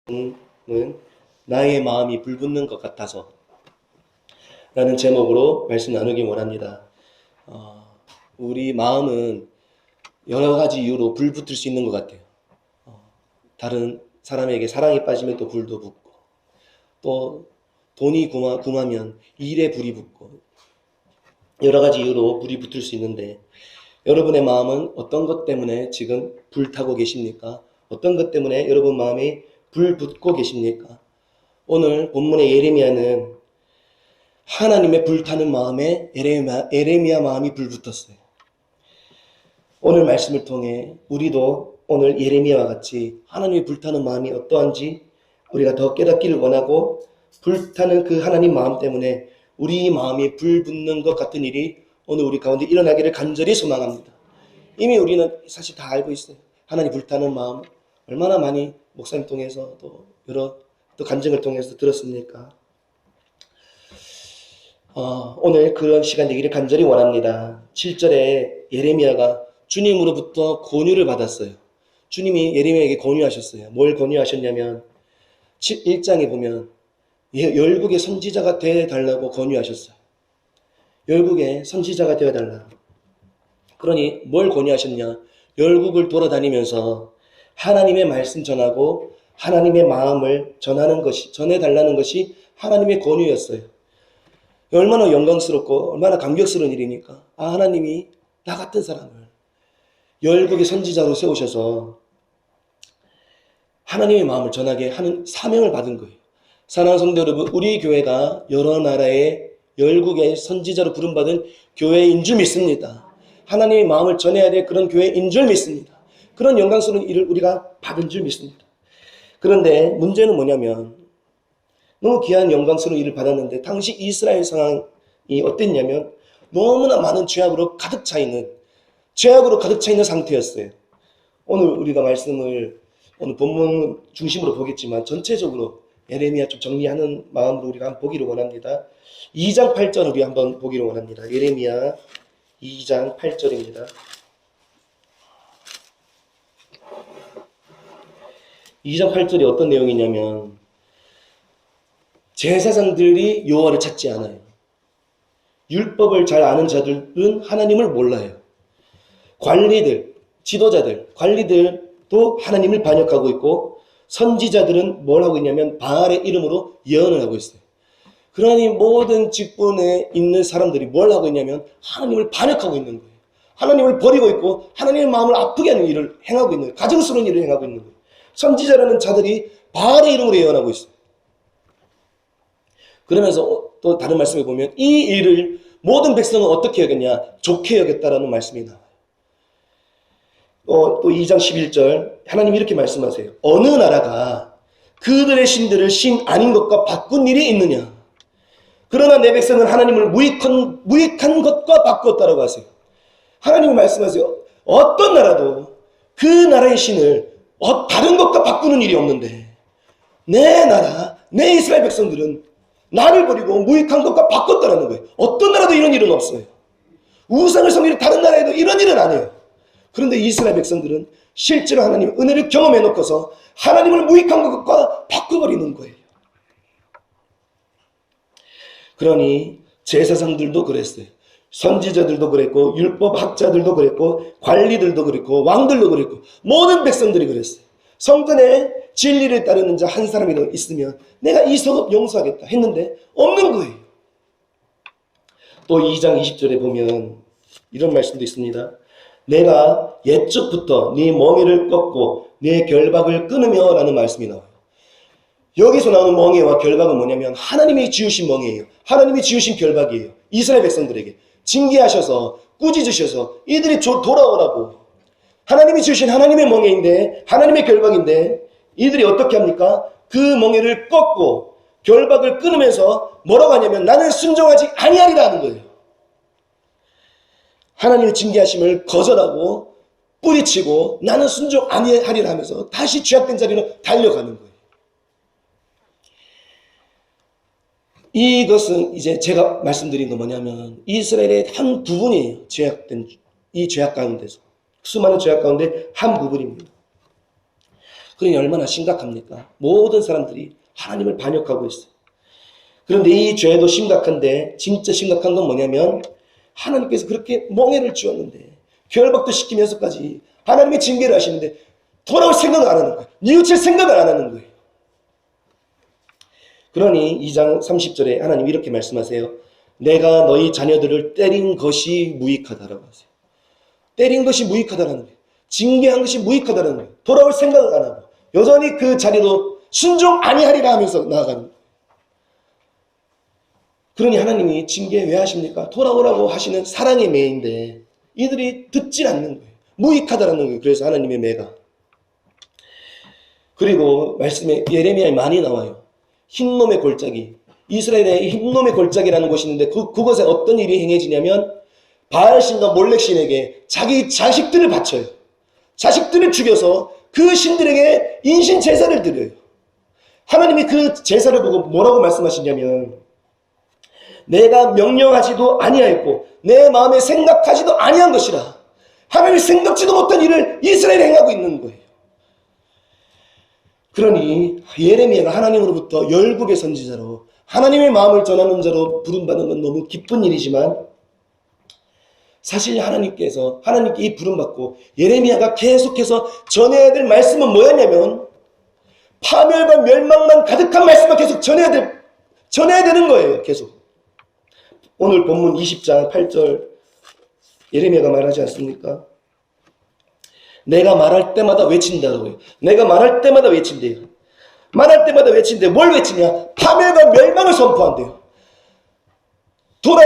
은 나의 마음이 불붙는 것 같아서 라는 제목으로 말씀 나누기 원합니다. 우리 마음은 여러 가지 이유로 불붙을 수 있는 것 같아요. 다른 사람에게 사랑에 빠지면 또 불도 붙고, 또 돈이 궁하면 일에 불이 붙고, 여러 가지 이유로 불이 붙을 수 있는데, 여러분의 마음은 어떤 것 때문에 지금 불타고 계십니까? 어떤 것 때문에 여러분 마음에 불 붙고 계십니까? 오늘 본문의 예레미야는 하나님의 불타는 마음에 에레미야 마음이 불붙었어요. 오늘 말씀을 통해 우리도 오늘 예레미야와 같이 하나님의 불타는 마음이 어떠한지 우리가 더 깨닫기를 원하고, 불타는 그 하나님 마음 때문에 우리 마음이 불붙는 것 같은 일이 오늘 우리 가운데 일어나기를 간절히 소망합니다. 이미 우리는 사실 다 알고 있어요. 하나님 불타는 마음 얼마나 많이 목사님 통해서 또 여러 간증을 통해서 들었습니까? 오늘 그런 시간 되기를 간절히 원합니다. 7절에 예레미야가 주님으로부터 권유를 받았어요. 주님이 예레미야에게 권유하셨어요. 뭘 권유하셨냐면 1장에 보면 열국의 선지자가 되어달라고 권유하셨어요. 열국의 선지자가 되어달라. 그러니 뭘 권유하셨냐? 열국을 돌아다니면서 하나님의 말씀 전하고 하나님의 마음을 전해달라는 것이 하나님의 권유였어요. 얼마나 영광스럽고 얼마나 감격스러운 일이니까. 하나님이 나 같은 사람을 열국의 선지자로 세우셔서 하나님의 마음을 전하게 하는 사명을 받은 거예요. 사랑하는 성도 여러분, 우리 교회가 여러 나라의 열국의 선지자로 부름받은 교회인 줄 믿습니다. 하나님의 마음을 전해야 될 그런 교회인 줄 믿습니다. 그런 영광스러운 일을 우리가 받은 줄 믿습니다. 그런데 문제는 뭐냐면, 너무 귀한 영광스러운 일을 받았는데 당시 이스라엘 상황이 어땠냐면 너무나 많은 죄악으로 가득 차 있는 상태였어요. 오늘 우리가 말씀을 오늘 본문 중심으로 보겠지만 전체적으로 예레미야 좀 정리하는 마음으로 우리가 한번 보기를 원합니다. 2장 8절 우리 한번 보기를 원합니다. 예레미야 2장 8절입니다. 2장 8절이 어떤 내용이냐면, 제사장들이 여호와를 찾지 않아요. 율법을 잘 아는 자들은 하나님을 몰라요. 관리들도 하나님을 반역하고 있고, 선지자들은 뭘 하고 있냐면 바알의 이름으로 예언을 하고 있어요. 그러니 모든 직분에 있는 사람들이 뭘 하고 있냐면 하나님을 반역하고 있는 거예요. 하나님을 버리고 있고 하나님의 마음을 아프게 하는 일을 행하고 있는 거예요. 가증스러운 일을 행하고 있는 거예요. 선지자라는 자들이 바알의 이름으로 예언하고 있어요. 그러면서 또 다른 말씀에 보면 이 일을 모든 백성은 어떻게 여겼냐? 좋게 여겼다라는 말씀이 나와요. 또 2장 11절 하나님이 이렇게 말씀하세요. 어느 나라가 그들의 신들을 신 아닌 것과 바꾼 일이 있느냐? 그러나 내 백성은 하나님을 무익한 것과 바꾸었다라고 하세요. 하나님이 말씀하세요. 어떤 나라도 그 나라의 신을 다른 것과 바꾸는 일이 없는데, 내 나라, 내 이스라엘 백성들은 나를 버리고 무익한 것과 바꿨다라는 거예요. 어떤 나라도 이런 일은 없어요. 우상을 섬기는 다른 나라에도 이런 일은 안 해요. 그런데 이스라엘 백성들은 실제로 하나님의 은혜를 경험해 놓고서 하나님을 무익한 것과 바꿔버리는 거예요. 그러니 제사장들도 그랬어요. 선지자들도 그랬고, 율법학자들도 그랬고, 관리들도 그랬고, 왕들도 그랬고, 모든 백성들이 그랬어요. 성전에 진리를 따르는 자 한 사람이라도 있으면 내가 이 성읍 용서하겠다 했는데 없는 거예요. 또 2장 20절에 보면 이런 말씀도 있습니다. 내가 옛적부터 네 멍에를 꺾고 네 결박을 끊으며 라는 말씀이 나와요. 여기서 나오는 멍에와 결박은 뭐냐면 하나님이 지으신 멍에예요. 하나님이 지으신 결박이에요. 이스라엘 백성들에게 징계하셔서 꾸짖으셔서 이들이 돌아오라고, 하나님이 지으신 하나님의 멍에인데, 하나님의 결박인데, 이들이 어떻게 합니까? 그 멍에를 꺾고 결박을 끊으면서 뭐라고 하냐면 나는 순종하지 아니하리라 하는 거예요. 하나님의 징계하심을 거절하고 뿌리치고 나는 순종 아니하리라 하면서 다시 죄악된 자리로 달려가는 거예요. 이것은 이제 제가 말씀드린 건 뭐냐면 이스라엘의 한 부분이에요. 이 죄악 가운데서, 수많은 죄악 가운데 한 부분입니다. 그러니 얼마나 심각합니까? 모든 사람들이 하나님을 반역하고 있어요. 그런데 이 죄도 심각한데 진짜 심각한 건 뭐냐면 하나님께서 그렇게 멍해를 주었는데 결박도 시키면서까지 하나님의 징계를 하시는데 돌아올 생각을 안 하는 거예요. 뉘우칠 생각을 안 하는 거예요. 그러니 2장 30절에 하나님 이렇게 말씀하세요. 내가 너희 자녀들을 때린 것이 무익하다라고 하세요. 때린 것이 무익하다라는 거예요. 징계한 것이 무익하다라는 거예요. 돌아올 생각을 안 하고 여전히 그 자리로 순종 아니하리라 하면서 나아가는 거예요. 그러니 하나님이 징계 왜 하십니까? 돌아오라고 하시는 사랑의 매인데 이들이 듣질 않는 거예요. 무익하다라는 거예요. 그래서 하나님의 매가. 그리고 말씀에 예레미야에 많이 나와요. 흰놈의 골짜기. 이스라엘에 흰놈의 골짜기라는 곳이 있는데 그곳에 어떤 일이 행해지냐면 바알신과 몰렉신에게 자기 자식들을 바쳐요. 자식들을 죽여서 그 신들에게 인신 제사를 드려요. 하나님이 그 제사를 보고 뭐라고 말씀하시냐면 내가 명령하지도 아니하였고 내 마음에 생각하지도 아니한 것이라. 하나님이 생각지도 못한 일을 이스라엘에 행하고 있는 거예요. 그러니 예레미야가 하나님으로부터 열국의 선지자로 하나님의 마음을 전하는 자로 부름받는 건 너무 기쁜 일이지만 사실 하나님께 이 부름받고 예레미야가 계속해서 전해야 될 말씀은 뭐였냐면 파멸과 멸망만 가득한 말씀만 계속 전해야 되는 거예요. 계속. 오늘 본문 20장 8절 예레미야가 말하지 않습니까? 내가 말할 때마다 외친다고요. 내가 말할 때마다 외친대요. 말할 때마다 외친대. 뭘 외치냐? 파멸과 멸망을 선포한대요.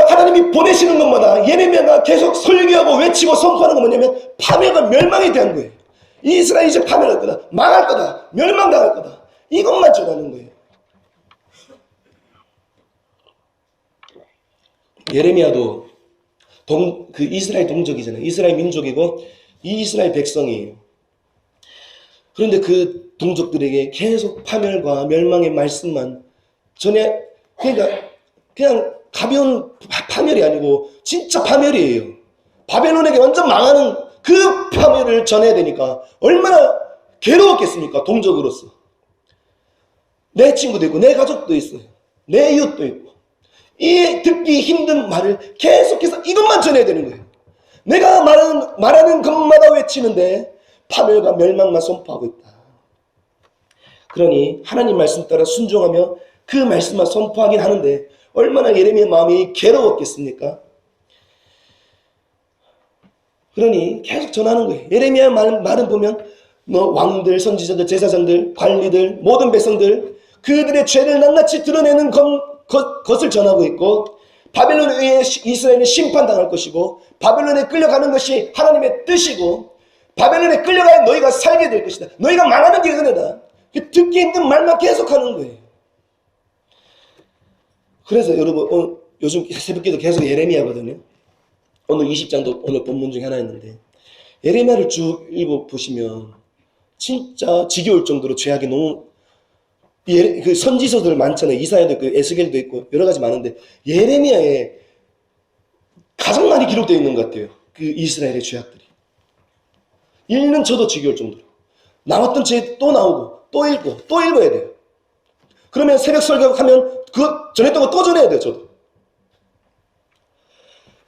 하나님이 보내시는 것마다 예레미야가 계속 설교하고 외치고 선포하는 건 뭐냐면 파멸과 멸망에 대한 거예요. 이스라엘이 이제 파멸할 거다. 망할 거다. 멸망당할 거다. 이것만 전하는 거예요. 예레미야도 그 이스라엘 동족이잖아요. 이스라엘 민족이고 이 이스라엘 백성이에요. 그런데 그 동족들에게 계속 파멸과 멸망의 말씀만 그러니까 그냥 가벼운 파멸이 아니고 진짜 파멸이에요. 바벨론에게 완전 망하는 그 파멸을 전해야 되니까 얼마나 괴로웠겠습니까? 동족으로서. 내 친구도 있고 내 가족도 있어요. 내 이웃도 있고 이 듣기 힘든 말을 계속해서 이것만 전해야 되는 거예요. 내가 말하는 것마다 외치는데 파멸과 멸망만 선포하고 있다. 그러니 하나님 말씀 따라 순종하며 그 말씀만 선포하긴 하는데 얼마나 예레미야 마음이 괴로웠겠습니까? 그러니 계속 전하는 거예요. 예레미야 말은 보면 왕들, 선지자들, 제사장들, 관리들, 모든 백성들 그들의 죄를 낱낱이 드러내는 것을 전하고 있고 바벨론에 의해 이스라엘은 심판당할 것이고 바벨론에 끌려가는 것이 하나님의 뜻이고 바벨론에 끌려가야 너희가 살게 될 것이다. 너희가 망하는 게 은혜다. 듣기 힘든 말만 계속하는 거예요. 그래서 여러분 요즘 새벽기도 계속 예레미야거든요. 오늘 20장도 오늘 본문 중에 하나였는데 예레미야를 쭉 읽어보시면 진짜 지겨울 정도로 죄악이 너무 그 선지서들 많잖아요. 이사야도 있고 에스겔도 있고 여러 가지 많은데 예레미야에 가장 많이 기록되어 있는 것 같아요. 그 이스라엘의 죄악들이. 읽는 저도 지겨울 정도로. 나왔던 죄 또 나오고 또 읽고 또 읽어야 돼요. 그러면 새벽 설교하면 그거 전했던 거 또 전해야 돼요. 저도.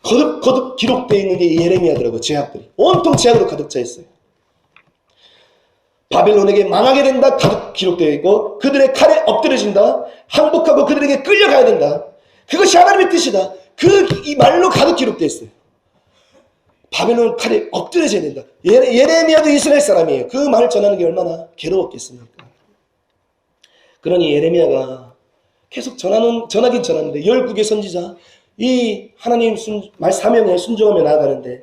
거듭 기록되어 있는 게 예레미야더라고요. 죄악들이. 온통 죄악으로 가득 차 있어요. 바벨론에게 망하게 된다 가득 기록되어 있고 그들의 칼에 엎드려진다. 항복하고 그들에게 끌려가야 된다. 그것이 하나님의 뜻이다. 이 말로 가득 기록되어 있어요. 바벨론 칼에 엎드려져야 된다. 예레미야도 이스라엘 사람이에요. 그 말을 전하는 게 얼마나 괴로웠겠습니까? 그러니 예레미야가 계속 전하긴 전하는데 열국의 선지자 이 하나님 사명에 순종하며 나아가는데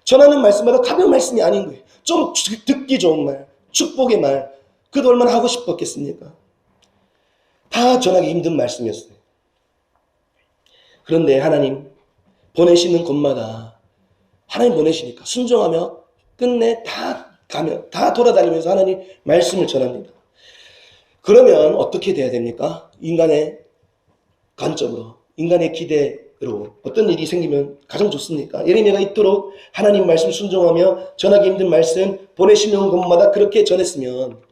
전하는 말씀마다 가벼운 말씀이 아닌 거예요. 좀 듣기 좋은 말, 축복의 말, 그도 얼마나 하고 싶었겠습니까? 다 전하기 힘든 말씀이었어요. 그런데 하나님 보내시는 곳마다 하나님 보내시니까 순종하며 끝내 다 돌아다니면서 하나님 말씀을 전합니다. 그러면 어떻게 돼야 됩니까? 인간의 관점으로, 인간의 기대로 어떤 일이 생기면 가장 좋습니까? 예레미야가 이토록 하나님 말씀 순종하며 전하기 힘든 말씀 보내시는 곳마다 그렇게 전했으면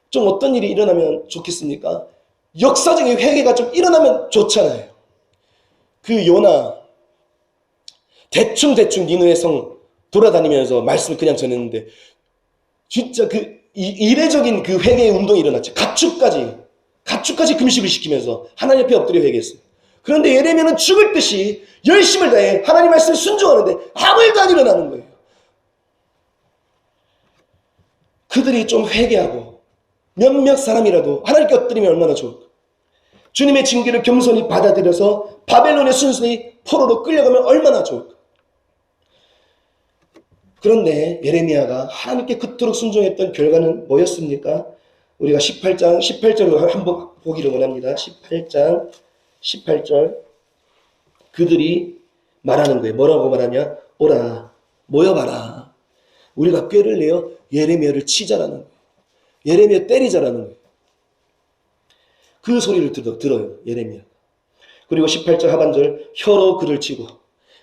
좀 어떤 일이 일어나면 좋겠습니까? 역사적인 회개가 좀 일어나면 좋잖아요. 그 요나 대충 니느웨 성 돌아다니면서 말씀을 그냥 전했는데 진짜 그 이례적인 그 회개의 운동이 일어났죠. 가축까지 금식을 시키면서 하나님 옆에 엎드려 회개했어요. 그런데 예레미야는 죽을 듯이 열심을 다해 하나님 말씀을 순종하는데 아무 일도 안 일어나는 거예요. 그들이 좀 회개하고 몇몇 사람이라도 하나님께 엎드리면 얼마나 좋을까. 주님의 징계를 겸손히 받아들여서 바벨론의 순순히 포로로 끌려가면 얼마나 좋을까. 그런데 예레미야가 하나님께 그토록 순종했던 결과는 뭐였습니까? 우리가 18장 18절을 한번 보기를 원합니다. 18장 18절 그들이 말하는 거예요. 뭐라고 말하냐? 오라 모여봐라. 우리가 꾀를 내어 예레미야를 치자라는 거예요. 예레미야 때리자라는 거예요. 그 소리를 들어요. 예레미야. 그리고 18절 하반절 혀로 그를 치고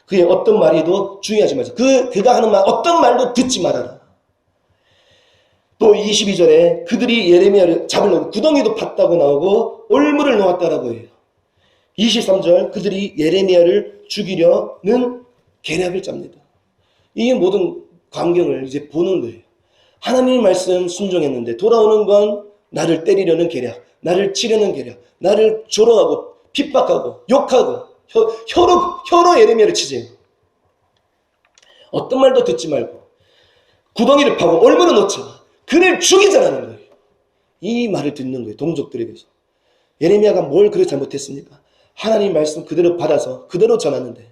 그의 어떤 말이도 중요하지 마세요. 그가 하는 말 어떤 말도 듣지 말아라. 또 22절에 그들이 예레미야를 잡으려고 구덩이도 팠다고 나오고 올무를 놓았다라고 해요. 23절 그들이 예레미야를 죽이려는 계략을 짭니다. 이 모든 광경을 이제 보는 거예요. 하나님의 말씀 순종했는데 돌아오는 건 나를 때리려는 계략, 나를 치려는 계략, 나를 조롱하고 핍박하고 욕하고 혀로 예레미야를 치세요. 어떤 말도 듣지 말고 구덩이를 파고 올무를 놓자. 그를 죽이자라는 거예요. 이 말을 듣는 거예요. 동족들에게서. 예레미야가 뭘 그렇게 잘못했습니까? 하나님 말씀 그대로 받아서 그대로 전하는데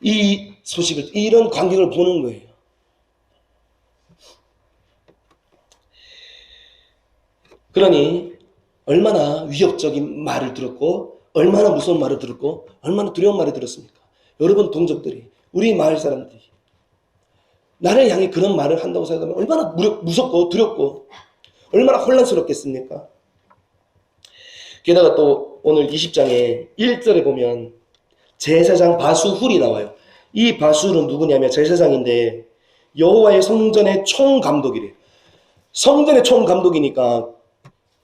이 소식을 이런 광경을 보는 거예요. 그러니 얼마나 위협적인 말을 들었고 얼마나 무서운 말을 들었고 얼마나 두려운 말을 들었습니까? 여러분 동족들이 우리 마을 사람들이 나를 향해 그런 말을 한다고 생각하면 얼마나 무섭고 두렵고 얼마나 혼란스럽겠습니까? 게다가 또 오늘 20장에 1절에 보면 제사장 바수훌이 나와요. 이 바수훌은 누구냐면 제사장인데 여호와의 성전의 총감독이래요. 성전의 총감독이니까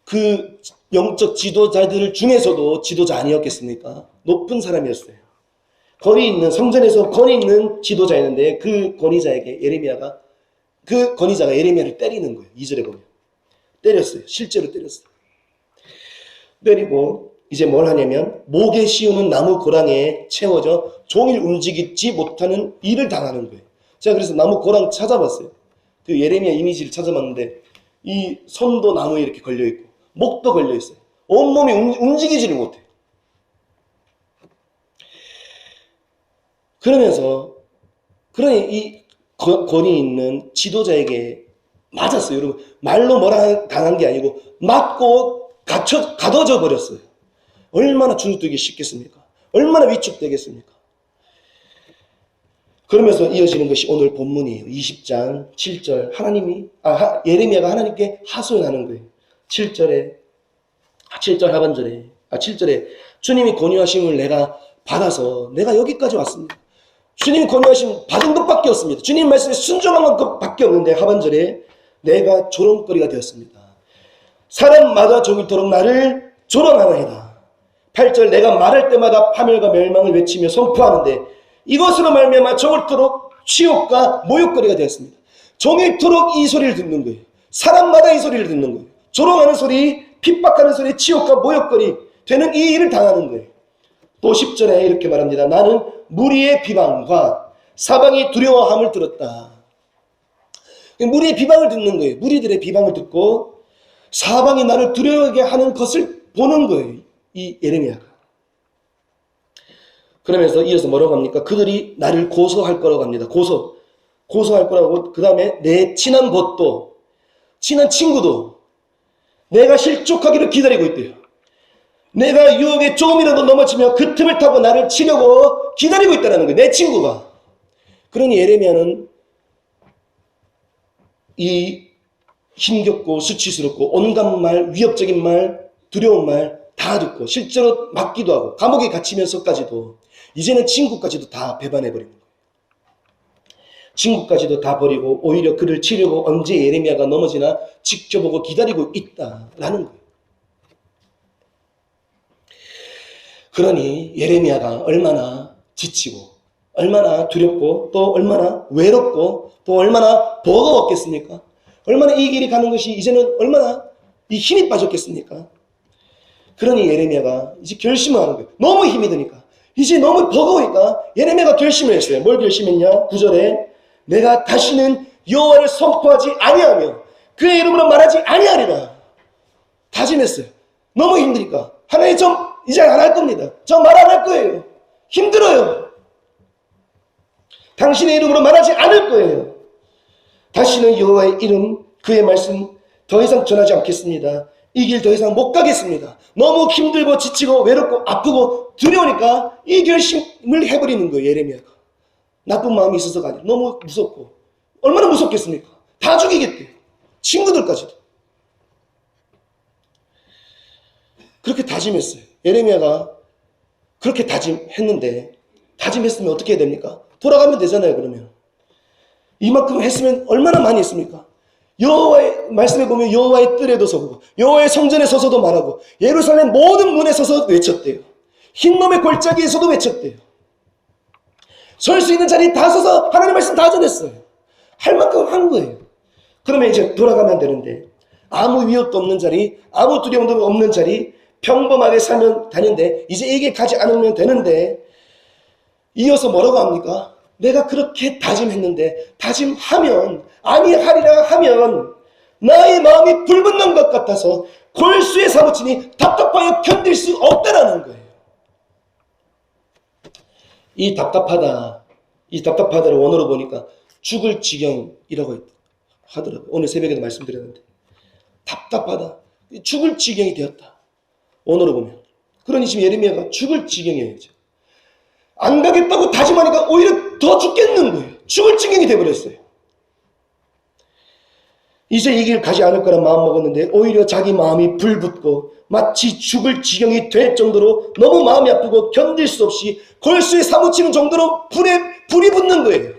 그 영적 지도자들 중에서도 지도자 아니었겠습니까? 높은 사람이었어요. 권위 있는 성전에서 권위 있는 지도자였는데 그 권위자에게 예레미야가 그 권위자가 예레미야를 때리는 거예요. 2절에 보면 때렸어요. 실제로 때렸어요. 때리고 이제 뭘 하냐면 목에 씌우는 나무 고랑에 채워져 종일 움직이지 못하는 일을 당하는 거예요. 제가 그래서 나무 고랑 찾아봤어요. 그 예레미야 이미지를 찾아봤는데 이 손도 나무에 이렇게 걸려있고 목도 걸려있어요. 온몸이 움직이지를 못해요. 그러니 이 권위 있는 지도자에게 맞았어요. 여러분 말로 뭐라 당한 게 아니고 맞고 가둬져 버렸어요. 얼마나 주눅들기 쉽겠습니까? 얼마나 위축되겠습니까? 그러면서 이어지는 것이 오늘 본문이에요. 20장 7절 예레미야가 하나님께 하소연하는 거예요. 7절 하반절에 7절에 주님이 권유하심을 내가 받아서 내가 여기까지 왔습니다. 주님이 권유하심 받은 것밖에 없습니다. 주님 말씀에 순종한 것밖에 없는데 하반절에 내가 조롱거리가 되었습니다. 사람마다 종일토록 나를 조롱하나이다. 8절 내가 말할 때마다 파멸과 멸망을 외치며 선포하는데 이것으로 말미암아 종일토록 치욕과 모욕거리가 되었습니다. 종일토록 이 소리를 듣는 거예요. 사람마다 이 소리를 듣는 거예요. 조롱하는 소리, 핍박하는 소리, 치욕과 모욕거리 되는 이 일을 당하는 거예요. 또 10절에 이렇게 말합니다. 나는 무리의 비방과 사방이 두려워함을 들었다. 무리의 비방을 듣는 거예요. 무리들의 비방을 듣고 사방이 나를 두려워하게 하는 것을 보는 거예요. 이 예레미야가. 그러면서 이어서 뭐라고 합니까? 그들이 나를 고소할 거라고 합니다. 고소할 거라고. 그 다음에 내 친한 벗도 친한 친구도 내가 실족하기를 기다리고 있대요. 내가 유혹에 조금이라도 넘어지면 그 틈을 타고 나를 치려고 기다리고 있다는 거예요. 내 친구가. 그러니 예레미야는 이 힘겹고 수치스럽고 온갖 말, 위협적인 말, 두려운 말 다 듣고 실제로 맞기도 하고 감옥에 갇히면서까지도 이제는 친구까지도 다 배반해버린 거예요. 친구까지도 다 버리고 오히려 그를 치려고 언제 예레미야가 넘어지나 지켜보고 기다리고 있다라는 거예요. 그러니 예레미야가 얼마나 지치고 얼마나 두렵고 또 얼마나 외롭고 또 얼마나 버거웠겠습니까? 얼마나 이 길이 가는 것이 이제는 얼마나 이 힘이 빠졌겠습니까? 그러니 예레미야가 이제 결심을 하는 거예요. 너무 힘이 드니까. 이제 너무 버거우니까 예레미야가 결심을 했어요. 뭘 결심했냐? 9절에 내가 다시는 여호와를 선포하지 아니하며 그의 이름으로 말하지 아니하리라. 다짐했어요. 너무 힘드니까. 하나님 좀 이제 안 할 겁니다. 저 말 안 할 거예요. 힘들어요. 당신의 이름으로 말하지 않을 거예요. 다시는 여호와의 이름, 그의 말씀 더 이상 전하지 않겠습니다. 이 길 더 이상 못 가겠습니다. 너무 힘들고 지치고 외롭고 아프고 두려우니까 이 결심을 해버리는 거예요. 예레미야가. 나쁜 마음이 있어서가 아니라 너무 무섭고. 얼마나 무섭겠습니까? 다 죽이겠대요. 친구들까지도. 그렇게 다짐했어요. 예레미야가 그렇게 다짐했는데 다짐했으면 어떻게 해야 됩니까? 돌아가면 되잖아요. 그러면 이만큼 했으면 얼마나 많이 했습니까? 여호와의 말씀에 보면 여호와의 뜰에도 서고 여호와의 성전에 서서도 말하고 예루살렘 모든 문에 서서 외쳤대요. 흰놈의 골짜기에서도 외쳤대요. 설 수 있는 자리 다 서서 하나님 말씀 다 전했어요. 할 만큼 한 거예요. 그러면 이제 돌아가면 되는데 아무 위협도 없는 자리, 아무 두려움도 없는 자리, 평범하게 살면 되는데 이제 이게 가지 않으면 되는데 이어서 뭐라고 합니까? 내가 그렇게 다짐했는데 다짐하면 아니하리라 하면 나의 마음이 불붙는 것 같아서 골수에 사무치니 답답하여 견딜 수 없다라는 거예요. 이 답답하다를 원어로 보니까 죽을 지경이라고 하더라고요. 오늘 새벽에도 말씀드렸는데 답답하다, 죽을 지경이 되었다. 원어로 보면. 그러니 지금 예레미야가 죽을 지경이에요. 안 가겠다고 다짐하니까 오히려 더 죽겠는 거예요. 죽을 지경이 되어버렸어요. 이제 이 길 가지 않을 거란 마음 먹었는데 오히려 자기 마음이 불붙고 마치 죽을 지경이 될 정도로 너무 마음이 아프고 견딜 수 없이 골수에 사무치는 정도로 불이 붙는 거예요.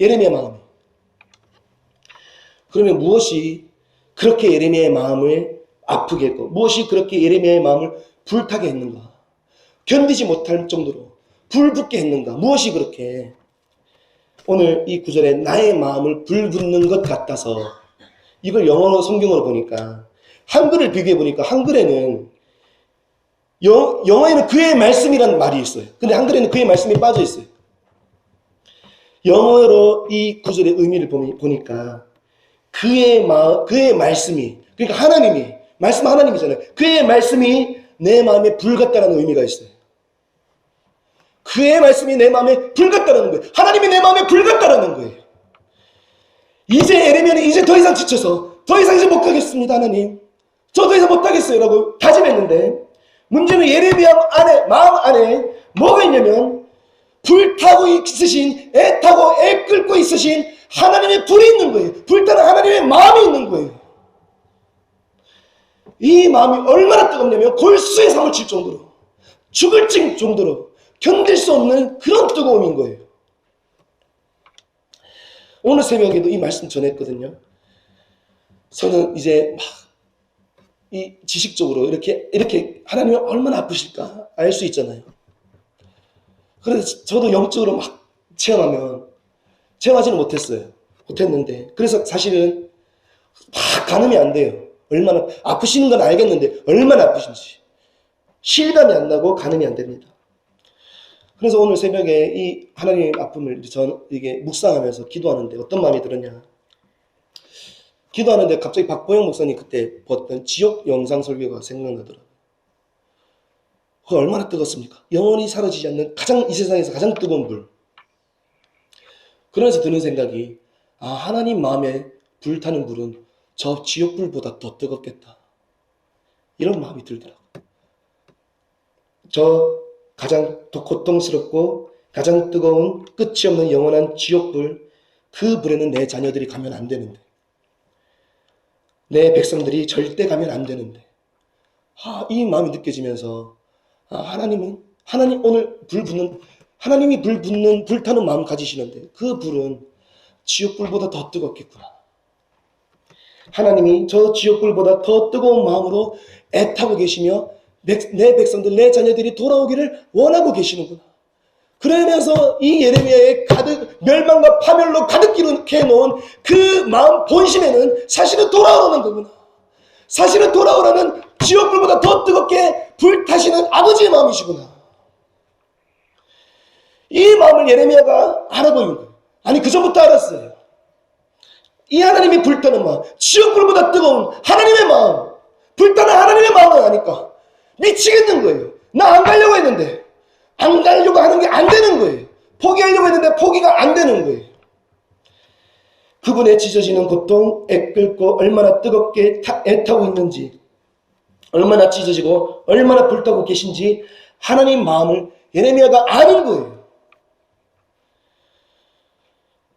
예레미야 마음이. 그러면 무엇이 그렇게 예레미야의 마음을 아프게 했고 무엇이 그렇게 예레미야의 마음을 불타게 했는가? 견디지 못할 정도로 불붙게 했는가? 무엇이 그렇게? 오늘 이 구절에 나의 마음을 불붙는 것 같아서 이걸 영어로 성경으로 보니까 한글을 비교해 보니까 한글에는 영어에는 그의 말씀이라는 말이 있어요. 근데 한글에는 그의 말씀이 빠져 있어요. 영어로 이 구절의 의미를 보니까 그의 말씀이, 그러니까 하나님이, 말씀 하나님이잖아요. 그의 말씀이 내 마음에 불 같다는 의미가 있어요. 그의 말씀이 내 마음에 불 같다는 거예요. 하나님이 내 마음에 불 같다는 거예요. 이제 예레미야는 이제 더 이상 지쳐서 더 이상 이제 못 가겠습니다. 하나님. 저 더 이상 못 하겠어요. 라고 다짐했는데 문제는 예레미야 안에, 마음 안에 뭐가 있냐면 불타고 있으신, 애타고 애끓고 있으신 하나님의 불이 있는 거예요. 불타는 하나님의 마음이 있는 거예요. 이 마음이 얼마나 뜨겁냐면 골수에 사무칠 정도로, 죽을 정도로 견딜 수 없는 그런 뜨거움인 거예요. 오늘 새벽에도 이 말씀 전했거든요. 저는 이제 막 이 지식적으로 이렇게 하나님이 얼마나 아프실까 알 수 있잖아요. 그래서 저도 영적으로 막 체험하지는 못했는데 그래서 사실은 막 가늠이 안 돼요. 얼마나 아프시는 건 알겠는데 얼마나 아프신지 실감이 안 나고 가늠이 안 됩니다. 그래서 오늘 새벽에 이 하나님의 아픔을 이게 묵상하면서 기도하는데 어떤 마음이 들었냐? 기도하는데 갑자기 박보영 목사님 그때 봤던 지옥 영상 설교가 생각나더라고요. 그거 얼마나 뜨겁습니까? 영원히 사라지지 않는 이 세상에서 가장 뜨거운 불. 그러면서 드는 생각이 하나님 마음에 불타는 불은 저 지옥불보다 더 뜨겁겠다. 이런 마음이 들더라고요. 저 가장 고통스럽고 가장 뜨거운 끝이 없는 영원한 지옥불, 그 불에는 내 자녀들이 가면 안 되는데, 내 백성들이 절대 가면 안 되는데, 이 마음이 느껴지면서 하나님 오늘 하나님이 불타는 마음 가지시는데 그 불은 지옥불보다 더 뜨겁겠구나. 하나님이 저 지옥불보다 더 뜨거운 마음으로 애타고 계시며 내 백성들, 내 자녀들이 돌아오기를 원하고 계시는구나. 그러면서 이 예레미야의 가득 멸망과 파멸로 가득 기록해 놓은 그 마음 본심에는 사실은 돌아오라는 거구나. 사실은 돌아오라는 지옥불보다 더 뜨겁게 불타시는 아버지의 마음이시구나. 이 마음을 예레미야가 알아보는 거예요. 아니 그 전부터 알았어요. 이 하나님이 불타는 마음, 지옥불보다 뜨거운 하나님의 마음, 불타는 하나님의 마음을 아니까 미치겠는 거예요. 나 안 가려고 했는데 안 가려고 하는 게 안 되는 거예요. 포기하려고 했는데 포기가 안 되는 거예요. 그분의 찢어지는 고통, 애끓고 얼마나 뜨겁게 애타고 있는지, 얼마나 찢어지고 얼마나 불타고 계신지 하나님 마음을 예레미야가 아는 거예요.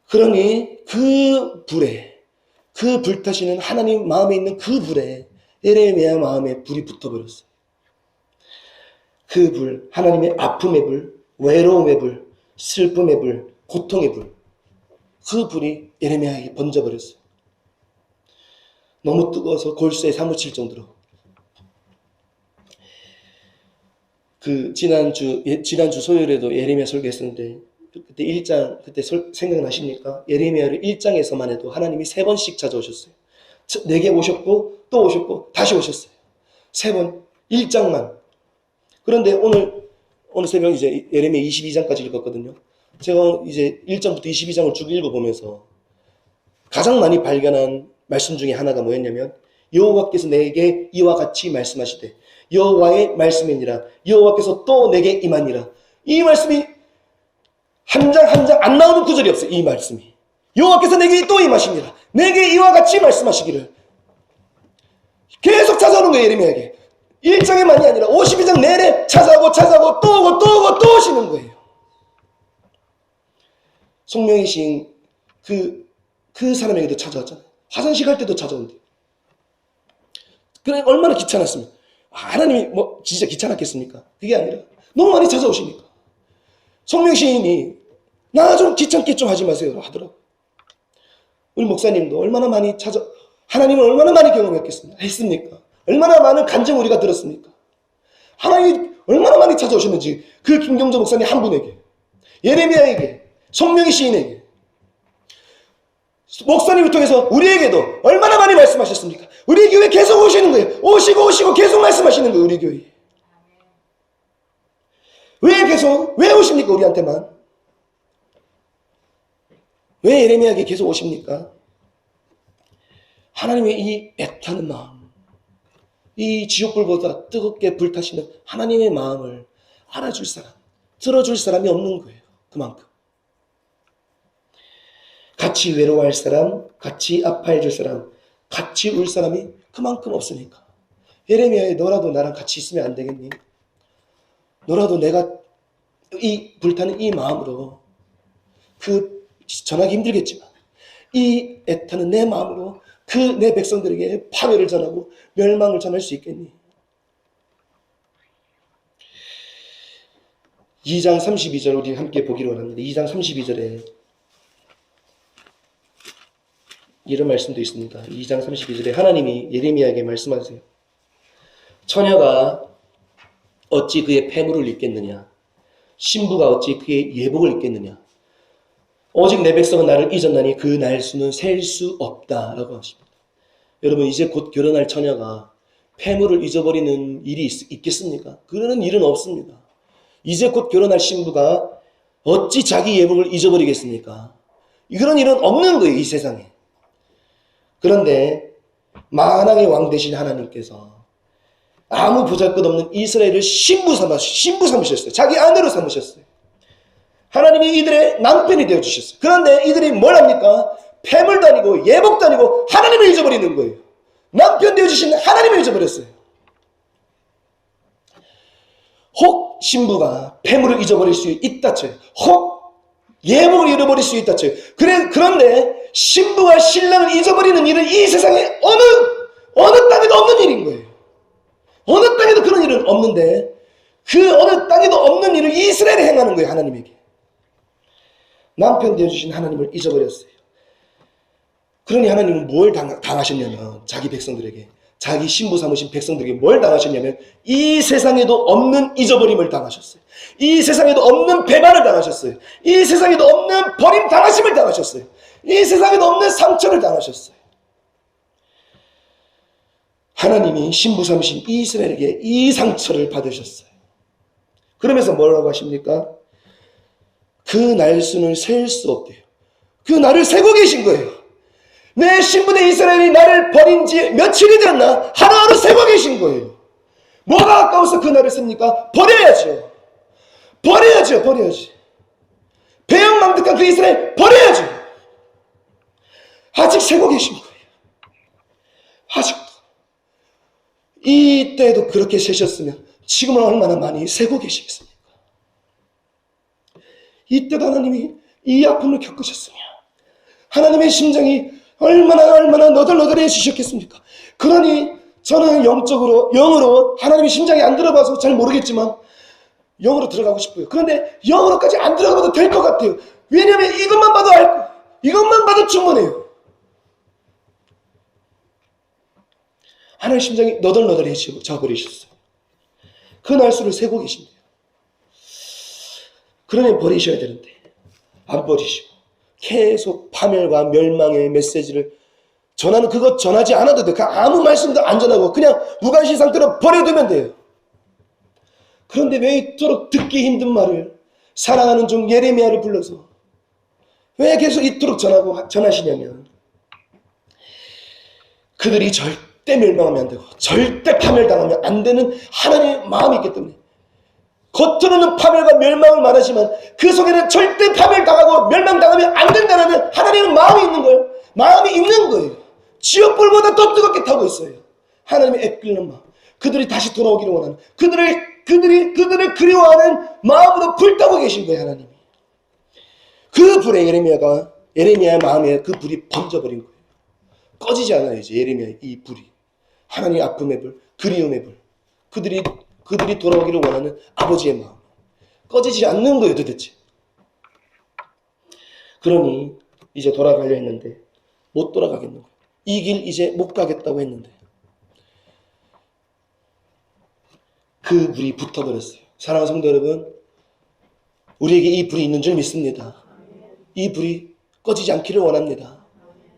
그러니 그 불에, 그 불타시는 하나님 마음에 있는 그 불에 예레미야 마음에 불이 붙어버렸어요. 그 불, 하나님의 아픔의 불, 외로움의 불, 슬픔의 불, 고통의 불, 그 불이 예레미야에게 번져버렸어요. 너무 뜨거워서 골수에 사무칠 정도로. 그 지난주 소요일에도 예레미야 설교했었는데 그때 1장 그때 생각나십니까? 예레미야를 1장에서만 해도 하나님이 3번씩 찾아오셨어요. 내게 오셨고 또 오셨고 다시 오셨어요. 3번 1장만. 그런데 오늘 새벽 이제 예레미야 22장까지 읽었거든요. 제가 이제 1장부터 22장을 쭉 읽어보면서 가장 많이 발견한 말씀 중에 하나가 뭐였냐면 여호와께서 내게 이와 같이 말씀하시되 여호와의 말씀이니라 여호와께서 또 내게 임하니라. 이 말씀이 한 장 한 장 안 나오는 구절이 없어요. 이 말씀이 여호와께서 내게 또 임하시니라 내게 이와 같이 말씀하시기를 계속 찾아오는 거예요. 예레미야에게 1장에만이 아니라 52장 내내 찾아오고 또 오고 또 오고 또 오시는 거예요. 송명희 시인 그 사람에게도 찾아왔잖아요. 화장실 갈 때도 찾아온대. 그래 얼마나 귀찮았습니까? 하나님이 뭐 진짜 귀찮았겠습니까? 그게 아니라 너무 많이 찾아오시니까. 송명희 시인이 나 좀 귀찮게 좀 하지 마세요 하더라고. 우리 목사님도 얼마나 많이 하나님을 얼마나 많이 경험했습니까? 얼마나 많은 간증 우리가 들었습니까? 하나님이 얼마나 많이 찾아오셨는지 그 김경조 목사님 한 분에게, 예레미야에게, 송명희 시인에게, 목사님을 통해서 우리에게도 얼마나 많이 말씀하셨습니까? 우리 교회 계속 오시는 거예요. 오시고 계속 말씀하시는 거예요. 우리 교회. 왜 오십니까? 우리한테만. 왜 예레미야에게 계속 오십니까? 하나님의 이 애타는 마음, 이 지옥불보다 뜨겁게 불타시는 하나님의 마음을 알아줄 사람, 들어줄 사람이 없는 거예요. 그만큼. 같이 외로워할 사람, 같이 아파해줄 사람, 같이 울 사람이 그만큼 없으니까. 예레미야에 너라도 나랑 같이 있으면 안 되겠니? 너라도 내가 이 불타는 이 마음으로 전하기 힘들겠지만 이 애타는 내 마음으로 내 백성들에게 파멸을 전하고 멸망을 전할 수 있겠니? 2장 32절 우리 함께 보기로 합니다. 2장 32절에 이런 말씀도 있습니다. 2장 32절에 하나님이 예레미야에게 말씀하세요. 처녀가 어찌 그의 패물을 입겠느냐? 신부가 어찌 그의 예복을 입겠느냐? 오직 내 백성은 나를 잊었나니 그 날수는 셀 수 없다라고 하십니다. 여러분 이제 곧 결혼할 처녀가 패물을 잊어버리는 일이 있겠습니까? 그런 일은 없습니다. 이제 곧 결혼할 신부가 어찌 자기 예복을 잊어버리겠습니까? 그런 일은 없는 거예요. 이 세상에. 그런데 만왕의 왕 되신 하나님께서 아무 보잘것없는 이스라엘을 신부 삼으셨어요. 자기 아내로 삼으셨어요. 하나님이 이들의 남편이 되어주셨어요. 그런데 이들이 뭘 합니까? 패물도 아니고 예복도 아니고 하나님을 잊어버리는 거예요. 남편 되어주신 하나님을 잊어버렸어요. 혹 신부가 패물을 잊어버릴 수 있다 쳐요. 혹 예복을 잃어버릴 수 있다 쳐요. 그런데 신부가 신랑을 잊어버리는 일은 이 세상에 어느 땅에도 없는 일인 거예요. 어느 땅에도 그런 일은 없는데 그 어느 땅에도 없는 일을 이스라엘에 행하는 거예요. 하나님에게. 남편 되어주신 하나님을 잊어버렸어요. 그러니 하나님은 뭘 당하셨냐면 자기 백성들에게, 자기 신부 삼으신 백성들에게 뭘 당하셨냐면 이 세상에도 없는 잊어버림을 당하셨어요. 이 세상에도 없는 배반을 당하셨어요. 이 세상에도 없는 버림 당하심을 당하셨어요. 이 세상에도 없는 상처를 당하셨어요. 하나님이 신부 삼으신 이스라엘에게 이 상처를 받으셨어요. 그러면서 뭐라고 하십니까? 그 날수는 셀 수 없대요. 그 날을 세고 계신 거예요. 내 신분의 이스라엘이 나를 버린 지 며칠이 되었나? 하루하루 세고 계신 거예요. 뭐가 아까워서 그 날을 셉니까? 버려야죠. 버려야죠. 버려야지. 배영망덕한 그 이스라엘 버려야죠. 아직 세고 계신 거예요. 아직도. 이때도 그렇게 세셨으면 지금은 얼마나 많이 세고 계시겠습니까? 이때도 하나님이 이 아픔을 겪으셨으며 하나님의 심정이 얼마나 너덜너덜해지셨겠습니까? 그러니 저는 영으로 하나님의 심장이 안 들어봐서 잘 모르겠지만 영으로 들어가고 싶어요. 그런데 영으로까지 안 들어가도 될 것 같아요. 왜냐하면 이것만 봐도 알고 이것만 봐도 충분해요. 하나님의 심장이 너덜너덜해져 버리셨어요. 그 날수를 세고 계신대요. 그러면 버리셔야 되는데 안 버리시고 계속 파멸과 멸망의 메시지를 전하는, 그것 전하지 않아도 돼요. 아무 말씀도 안 전하고 그냥 무관심 상태로 버려두면 돼요. 그런데 왜 이토록 듣기 힘든 말을 사랑하는 종 예레미야를 불러서 왜 계속 이토록 전하시냐면 그들이 절대 멸망하면 안 되고 절대 파멸당하면 안 되는 하나님의 마음이 있기 때문에 겉으로는 파멸과 멸망을 말하지만 그 속에는 절대 파멸당하고 멸망당하면 안 된다는 하나님의 마음이 있는 거예요. 마음이 있는 거예요. 지옥불보다 더 뜨겁게 타고 있어요. 하나님의 애끓는 마음. 그들이 다시 돌아오기를 원하는, 그들을 그리워하는 마음으로 불타고 계신 거예요. 하나님이. 그 불에 예레미야의 마음에 그 불이 번져버린 거예요. 꺼지지 않아요. 이제 예레미야의 이 불이. 하나님의 아픔의 불, 그리움의 불. 그들이 돌아오기를 원하는 아버지의 마음. 꺼지지 않는 거예요, 도대체. 그러니 이제 돌아가려 했는데 못 돌아가겠는 거예요. 이 길 이제 못 가겠다고 했는데 그 불이 붙어버렸어요. 사랑하는 성도 여러분, 우리에게 이 불이 있는 줄 믿습니다. 이 불이 꺼지지 않기를 원합니다.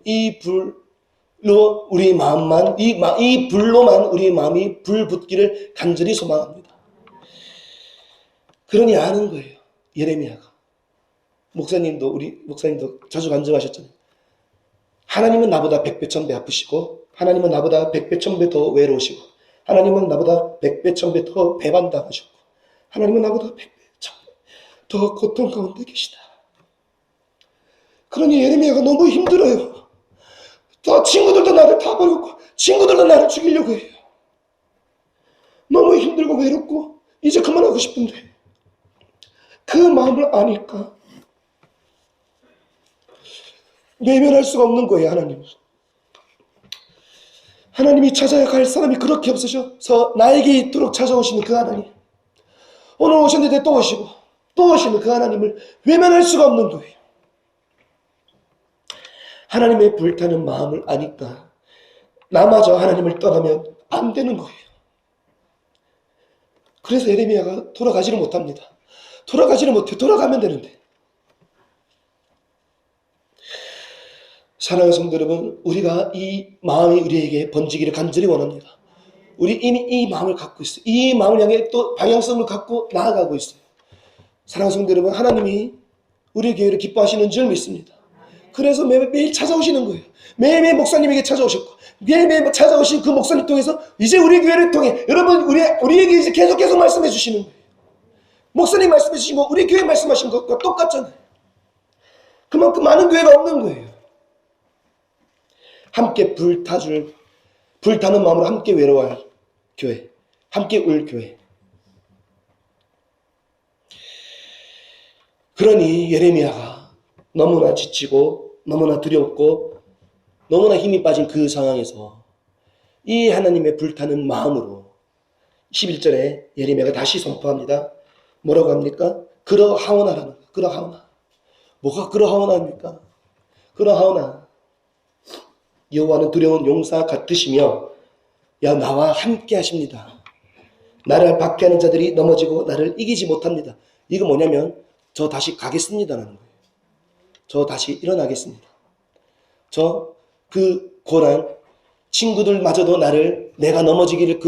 이 불로 우리 마음만, 이 불로만 우리 마음이 불 붙기를 간절히 소망합니다. 그러니 아는 거예요. 예레미야가. 우리 목사님도 자주 간증하셨잖아요. 하나님은 나보다 100배 1000배 아프시고 하나님은 나보다 100배 1000배 더 외로우시고 하나님은 나보다 100배 1000배 더 배반당하셨고 하나님은 나보다 100배 1000배 더 고통 가운데 계시다. 그러니 예레미야가 너무 힘들어요. 친구들도 나를 다 버렸고 친구들도 나를 죽이려고 해요. 너무 힘들고 외롭고 이제 그만하고 싶은데 그 마음을 아니까 외면할 수가 없는 거예요. 하나님이 찾아야 갈 사람이 그렇게 없으셔서 나에게 이토록 찾아오시는 그 하나님, 오늘 오셨는데 또 오시고 또 오시는 그 하나님을 외면할 수가 없는 거예요. 하나님의 불타는 마음을 아니까 나마저 하나님을 떠나면 안 되는 거예요. 그래서 예레미야가 돌아가지를 못합니다. 돌아가지를 못해. 돌아가면 되는데. 사랑하는 성도 여러분, 우리가 이 마음이 우리에게 번지기를 간절히 원합니다. 우리 이미 이 마음을 갖고 있어요. 이 마음을 향해 또 방향성을 갖고 나아가고 있어요. 사랑하는 성도 여러분, 하나님이 우리 교회를 기뻐하시는 줄 믿습니다. 그래서 매일 찾아오시는 거예요. 매일매일 목사님에게 찾아오셨고 매일매일 찾아오신 그 목사님 통해서 이제 우리 교회를 통해 여러분 우리에게 이제 계속 말씀해 주시는 거예요. 목사님 말씀해 주신 거 우리 교회 말씀하신 것과 똑같잖아요. 그만큼 많은 교회가 없는 거예요. 함께 불타는 마음으로 함께 외로워할 교회, 함께 울 교회. 그러니 예레미야가 너무나 지치고 너무나 두렵고 너무나 힘이 빠진 그 상황에서 이 하나님의 불타는 마음으로 11절에 예레미야가 다시 선포합니다. 뭐라고 합니까? 그러하오나라는 거예요. 그러하오나. 뭐가 그러하오나입니까? 그러하오나. 여호와는 두려운 용사 같으시며 야 나와 함께 하십니다. 나를 박해하는 자들이 넘어지고 나를 이기지 못합니다. 이거 뭐냐면 저 다시 가겠습니다라는 거예요. 저 다시 일어나겠습니다. 저 그 고난 친구들마저도 나를 내가 넘어지기를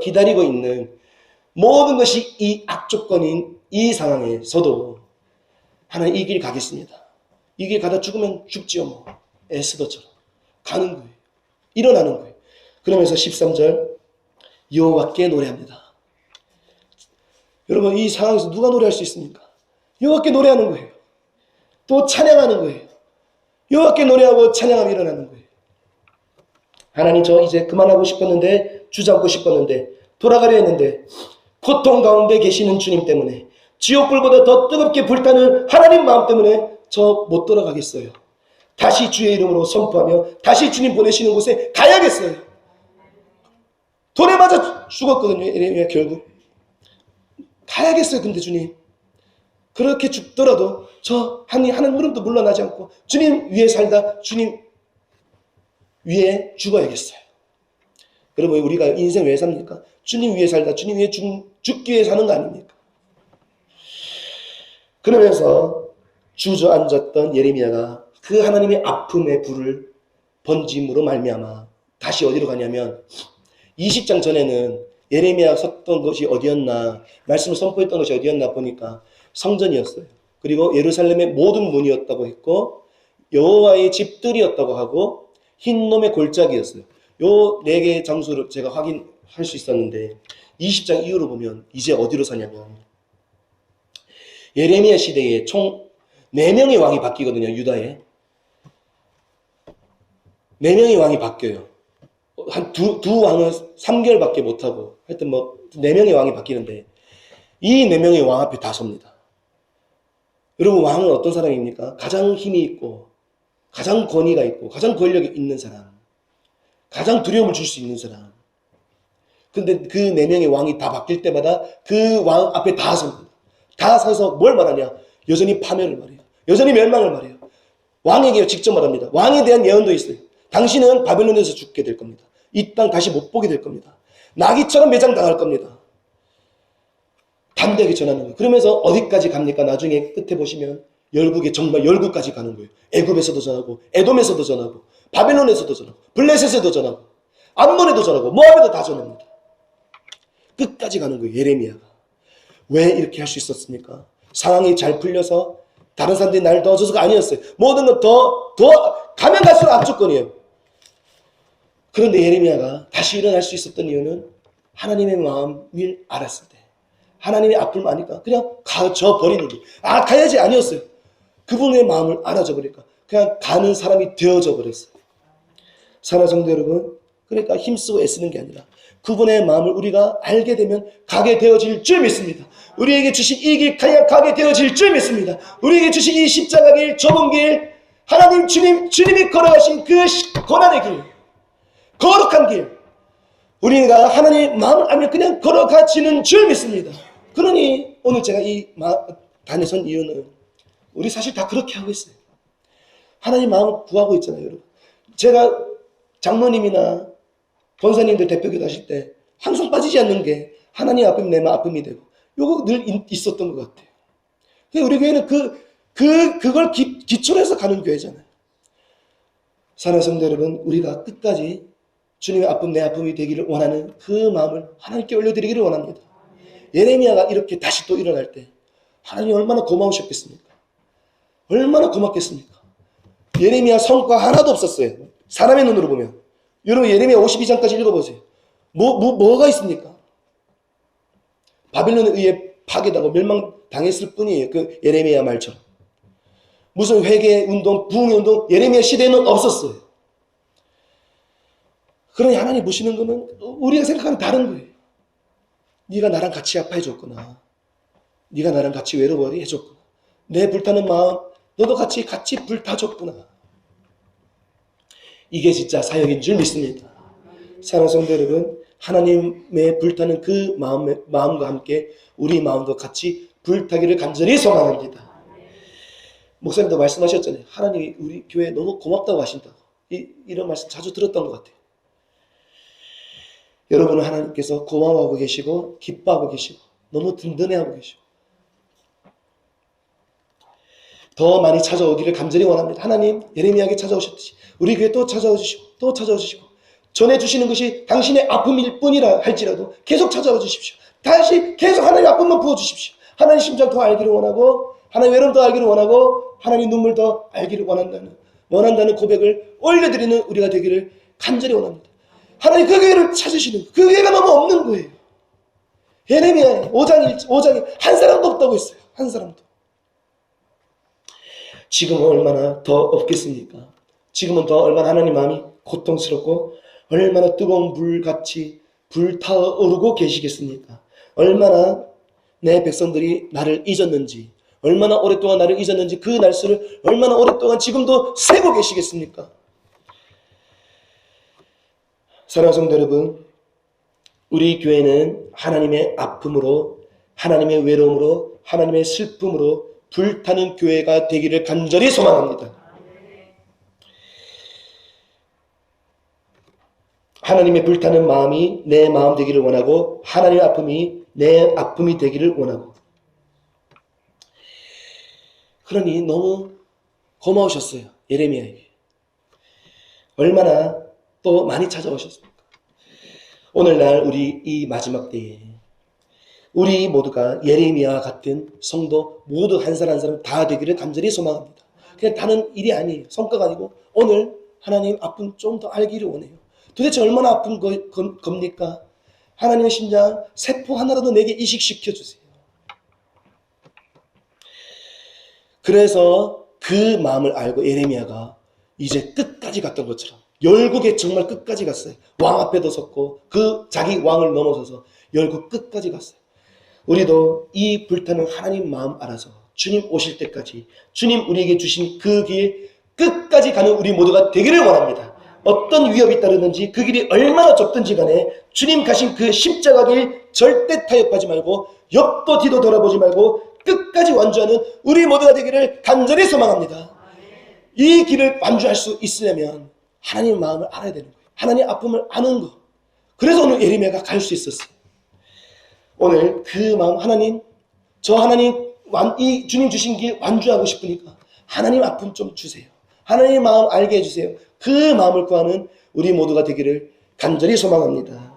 기다리고 있는 모든 것이 이 악조건인 이 상황에서도 하나님 이 길 가겠습니다. 이 길 가다 죽으면 죽지요 뭐. 에스더처럼 가는 거예요. 일어나는 거예요. 그러면서 13절 여호와께 노래합니다. 여러분 이 상황에서 누가 노래할 수 있습니까? 여호와께 노래하는 거예요. 또 찬양하는 거예요. 여호와께 노래하고 찬양하며 일어나는 거예요. 하나님 저 이제 그만하고 싶었는데 주저앉고 싶었는데 돌아가려 했는데 고통 가운데 계시는 주님 때문에 지옥불보다 더 뜨겁게 불타는 하나님 마음 때문에 저 못 돌아가겠어요. 다시 주의 이름으로 선포하며 다시 주님 보내시는 곳에 가야겠어요. 돌에 맞아 죽었거든요. 예레미야 결국. 가야겠어요. 근데 주님 그렇게 죽더라도 저 한 걸음도 물러나지 않고 주님 위에 살다 주님 위에 죽어야겠어요. 여러분 우리가 인생 왜 삽니까? 주님 위에 살다 주님 위에 죽기 위해 사는 거 아닙니까? 그러면서 주저앉았던 예레미야가 그 하나님의 아픔의 불을 번짐으로 말미암아 다시 어디로 가냐면 20장 전에는 예레미야가 섰던 것이 어디였나 말씀을 선포했던 것이 어디였나 보니까 성전이었어요. 그리고 예루살렘의 모든 문이었다고 했고 여호와의 집들이었다고 하고 흰놈의 골짜기였어요. 요 네 개의 장소를 제가 확인할 수 있었는데 20장 이후로 보면 이제 어디로 사냐면 예레미야 시대에 총 4명의 왕이 바뀌거든요. 유다에 4명의 왕이 바뀌어요. 한 두 왕은 3개월밖에 못하고 하여튼 뭐 4명의 왕이 바뀌는데 이 4명의 왕 앞에 다 섭니다. 여러분 왕은 어떤 사람입니까? 가장 힘이 있고 가장 권위가 있고 가장 권력이 있는 사람, 가장 두려움을 줄 수 있는 사람. 근데 그 4명의 왕이 다 바뀔 때마다 그 왕 앞에 다 섭니다. 다 서서 뭘 말하냐? 여전히 파멸을 말해요. 여전히 멸망을 말해요. 왕에게 직접 말합니다. 왕에 대한 예언도 있어요. 당신은 바벨론에서 죽게 될 겁니다. 이 땅 다시 못 보게 될 겁니다. 나귀처럼 매장당할 겁니다. 담대하게 전하는 거예요. 그러면서 어디까지 갑니까? 나중에 끝에 보시면 열국에 정말 열국까지 가는 거예요. 애굽에서도 전하고 에돔에서도 전하고 바벨론에서도 전하고 블레셋에도 전하고 암몬에도 전하고 모압에도 다 전합니다. 끝까지 가는 거예요. 예레미야가. 왜 이렇게 할 수 있었습니까? 상황이 잘 풀려서 다른 사람들이 날 도와줘서가 아니었어요. 모든 것 더 가면 갈수록 악조건이에요. 그런데 예레미야가 다시 일어날 수 있었던 이유는 하나님의 마음을 알았을 때 하나님의 아픔을 아니까 그냥 가져 버리는 게 가야지 아니었어요. 그분의 마음을 알아져 버리니까 그냥 가는 사람이 되어져 버렸어요. 사랑하는 성도 여러분, 그러니까 힘쓰고 애쓰는 게 아니라 그분의 마음을 우리가 알게 되면 가게 되어질 줄 믿습니다. 우리에게 주신 이 길 그냥 가게 되어질 줄 믿습니다. 우리에게 주신 이 십자가 길, 좁은 길, 하나님 주님이 걸어가신 그 고난의 길, 거룩한 길, 우리가 하나님의 마음을 알면 그냥 걸어가지는 줄 믿습니다. 그러니 오늘 제가 이 단에 선 이유는 우리 사실 다 그렇게 하고 있어요. 하나님 마음을 구하고 있잖아요, 여러분. 제가 장로님이나 권사님들 대표기도 하실 때 항상 빠지지 않는 게 하나님 아픔이 내 마음 아픔이 되고 요거 늘 있었던 것 같아요. 우리 교회는 그걸 기초로 해서 가는 교회잖아요. 사랑하는 성도 여러분, 우리가 끝까지 주님의 아픔 내 아픔이 되기를 원하는 그 마음을 하나님께 올려드리기를 원합니다. 예레미야가 이렇게 다시 또 일어날 때 하나님이 얼마나 고마우셨겠습니까? 얼마나 고맙겠습니까? 예레미야 성과 하나도 없었어요. 사람의 눈으로 보면. 여러분 예레미야 52장까지 읽어보세요. 뭐가 있습니까? 바빌론에 의해 파괴당하고 멸망당했을 뿐이에요. 그 예레미야 말처럼. 무슨 회개운동, 부흥운동 예레미야 시대에는 없었어요. 그러니 하나님 보시는 거는 우리가 생각하는 다른 거예요. 네가 나랑 같이 아파해줬구나. 네가 나랑 같이 외로워하게 해줬구나. 내 불타는 마음 너도 같이 불타줬구나. 이게 진짜 사역인 줄 믿습니다. 사랑하는 성도 여러분, 하나님의 불타는 그 마음과 함께 우리 마음도 같이 불타기를 간절히 소망합니다. 목사님도 말씀하셨잖아요. 하나님이 우리 교회에 너무 고맙다고 하신다고. 이런 말씀 자주 들었던 것 같아요. 여러분은 하나님께서 고마워하고 계시고 기뻐하고 계시고 너무 든든해하고 계시고 더 많이 찾아오기를 간절히 원합니다. 하나님 예레미야에게 찾아오셨듯이 우리 교회 또 찾아와 주시고 또 찾아와 주시고 전해주시는 것이 당신의 아픔일 뿐이라 할지라도 계속 찾아와 주십시오. 다시 계속 하나님 아픔만 부어주십시오. 하나님 심장 더 알기를 원하고 하나님 외로움 더 알기를 원하고 하나님 눈물 더 알기를 원한다는 고백을 올려드리는 우리가 되기를 간절히 원합니다. 하나님 그 교회를 찾으시는 그 교회가 너무 없는 거예요. 예레미야 5장에 한 사람도 없다고 했어요. 한 사람도. 지금은 얼마나 더 없겠습니까? 지금은 더 얼마나 하나님 마음이 고통스럽고 얼마나 뜨거운 불같이 불타오르고 계시겠습니까? 얼마나 내 백성들이 나를 잊었는지 얼마나 오랫동안 나를 잊었는지 그 날수를 얼마나 오랫동안 지금도 세고 계시겠습니까? 사랑하는 성도 여러분, 우리 교회는 하나님의 아픔으로 하나님의 외로움으로 하나님의 슬픔으로 불타는 교회가 되기를 간절히 소망합니다. 하나님의 불타는 마음이 내 마음 되기를 원하고 하나님의 아픔이 내 아픔이 되기를 원하고 그러니 너무 고마우셨어요. 예레미야에게. 얼마나 또 많이 찾아오셨습니까? 오늘날 우리 이 마지막 때에 우리 모두가 예레미야와 같은 성도 모두 한 사람 한 사람 다 되기를 간절히 소망합니다. 그냥 다른 일이 아니에요. 성과가 아니고 오늘 하나님 아픔 좀 더 알기를 원해요. 도대체 얼마나 아픈 겁니까? 하나님의 심장 세포 하나라도 내게 이식시켜 주세요. 그래서 그 마음을 알고 예레미야가 이제 끝까지 갔던 것처럼 열국에 정말 끝까지 갔어요. 왕 앞에도 섰고 그 자기 왕을 넘어서서 열국 끝까지 갔어요. 우리도 이 불타는 하나님 마음 알아서 주님 오실 때까지 주님 우리에게 주신 그 길 끝까지 가는 우리 모두가 되기를 원합니다. 어떤 위협이 따르는지 그 길이 얼마나 좁든지 간에 주님 가신 그 십자가 길 절대 타협하지 말고 옆도 뒤도 돌아보지 말고 끝까지 완주하는 우리 모두가 되기를 간절히 소망합니다. 이 길을 완주할 수 있으려면 하나님의 마음을 알아야 되는 거예요. 하나님의 아픔을 아는 거. 그래서 오늘 예레미야가 갈 수 있었어요. 오늘 그 마음 하나님 이 주님 주신 길 완주하고 싶으니까 하나님 아픔 좀 주세요. 하나님의 마음 알게 해주세요. 그 마음을 구하는 우리 모두가 되기를 간절히 소망합니다.